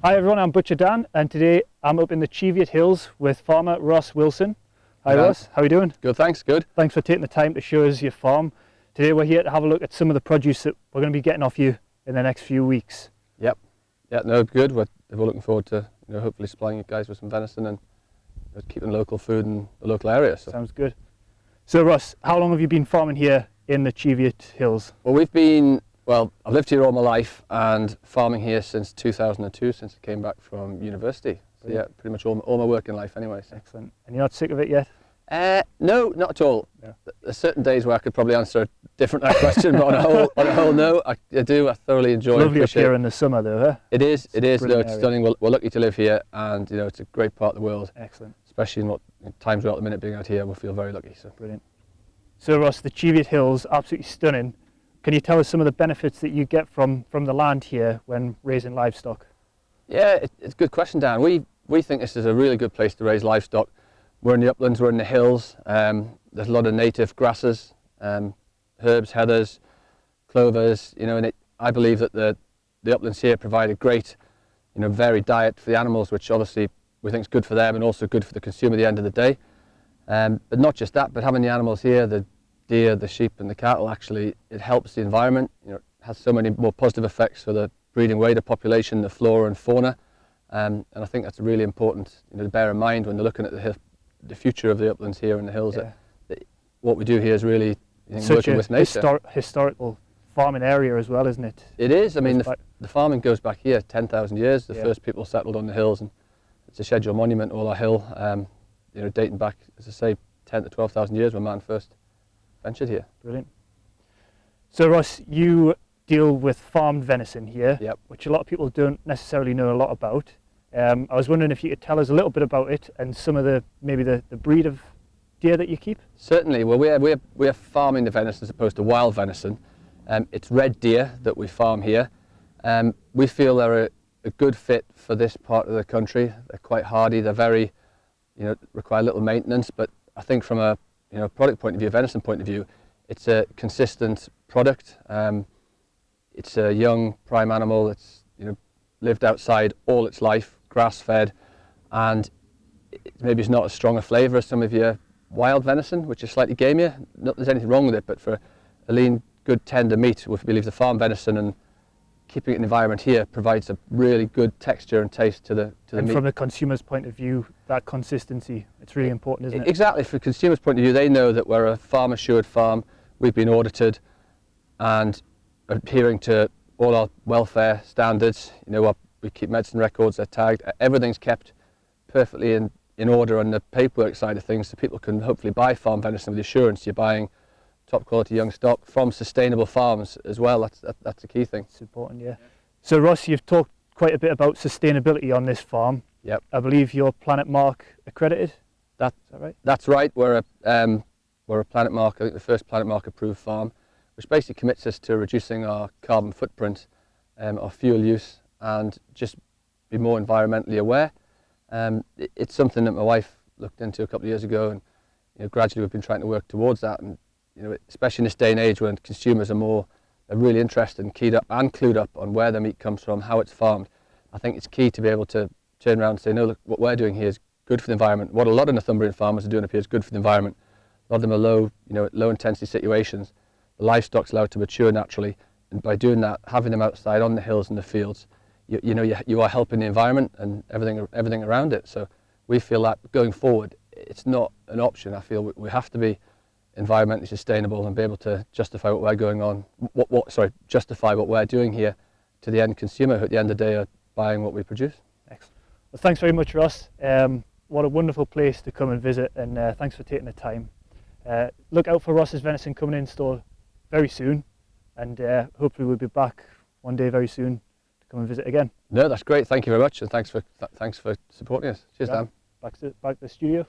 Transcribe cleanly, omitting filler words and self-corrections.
Hi everyone, I'm Butcher Dan, and today I'm up in the Cheviot Hills with farmer Ross Wilson. Hi Ross, how are you doing? Good, thanks, good. Thanks for taking the time to show us your farm. Today we're here to have a look at some of the produce that we're going to be getting off you in the next few weeks. Yep, yeah, no, good. We're looking forward to hopefully supplying you guys with some venison and keeping local food in the local area. So. Sounds good. So Ross, how long have you been farming here in the Cheviot Hills? Well, I've lived here all my life and farming here since 2002, since I came back from university. So yeah, pretty much all my working life anyway. So. Excellent. And you're not sick of it yet? No, not at all. Yeah. There's certain days where I could probably answer a different question, but on a whole, no, I do. I thoroughly enjoy it. It's lovely up here in the summer though, huh? It is. No, it's area. stunning. We're lucky to live here, and it's a great part of the world. Excellent. Especially in what times we're at the minute being out here, we feel very lucky. So. Brilliant. So Ross, the Cheviot Hills, absolutely stunning. Can you tell us some of the benefits that you get from the land here when raising livestock? Yeah, it's a good question, Dan. We think this is a really good place to raise livestock. We're in the uplands, we're in the hills. There's a lot of native grasses, herbs, heathers, clovers. And I believe that the uplands here provide a great, varied diet for the animals, which obviously we think is good for them and also good for the consumer at the end of the day. But not just that, but having the animals here, the deer, the sheep and the cattle, actually it helps the environment. It has so many more positive effects for the breeding wader population, the flora and fauna, and I think that's really important to bear in mind when they're looking at the future of the uplands here in the hills. Yeah. That what we do here is really working with nature. Historical farming area as well, isn't it? It is. I mean, the farming goes back here 10,000 years. The first people settled on the hills, and it's a scheduled monument, all our hill, dating back, as I say, 10 to 12,000 years when man first ventured here. Brilliant. So Ross, you deal with farmed venison here, which a lot of people don't necessarily know a lot about. I was wondering if you could tell us a little bit about it and some of maybe the breed of deer that you keep. Certainly. Well, we're farming the venison as opposed to wild venison. It's red deer that we farm here. We feel they're a good fit for this part of the country. They're quite hardy. They're very, require little maintenance. But I think from a product point of view, venison point of view, it's a consistent product. It's a young prime animal that's lived outside all its life, grass-fed, and maybe it's not as strong a flavour as some of your wild venison, which is slightly gamier. Not that there's anything wrong with it, but for a lean, good, tender meat, we believe the farm venison and keeping it in the environment here provides a really good texture and taste to the meat. And from the consumer's point of view, that consistency, it's really important, isn't it? Exactly. From the consumer's point of view, they know that we're a farm-assured farm. We've been audited and adhering to all our welfare standards. We keep medicine records, they're tagged. Everything's kept perfectly in order on the paperwork side of things, so people can hopefully buy farm venison with the assurance you're buying top quality young stock from sustainable farms as well. That's a key thing. It's important, yeah. So Ross, you've talked quite a bit about sustainability on this farm. Yep. I believe you're Planet Mark accredited. Is that right? That's right. We're a Planet Mark, I think the first Planet Mark approved farm, which basically commits us to reducing our carbon footprint, our fuel use, and just be more environmentally aware. It's something that my wife looked into a couple of years ago, and gradually we've been trying to work towards that. And especially in this day and age when consumers are really interested and clued up on where their meat comes from, how it's farmed. I think it's key to be able to turn around and say, no, look, what we're doing here is good for the environment. What a lot of Northumbrian farmers are doing up here is good for the environment. A lot of them are low intensity situations. The livestock's allowed to mature naturally, and by doing that, having them outside on the hills and the fields, you are helping the environment and everything around it. So we feel that going forward, it's not an option. I feel we have to be environmentally sustainable and be able to justify what we're doing here to the end consumer who at the end of the day are buying what we produce. Excellent. Well, thanks very much, Ross. What a wonderful place to come and visit, and thanks for taking the time. Look out for Ross's venison coming in store very soon, and hopefully we'll be back one day very soon to come and visit again. No, that's great. Thank you very much, and thanks for supporting us. Cheers, Dan. Back to the studio.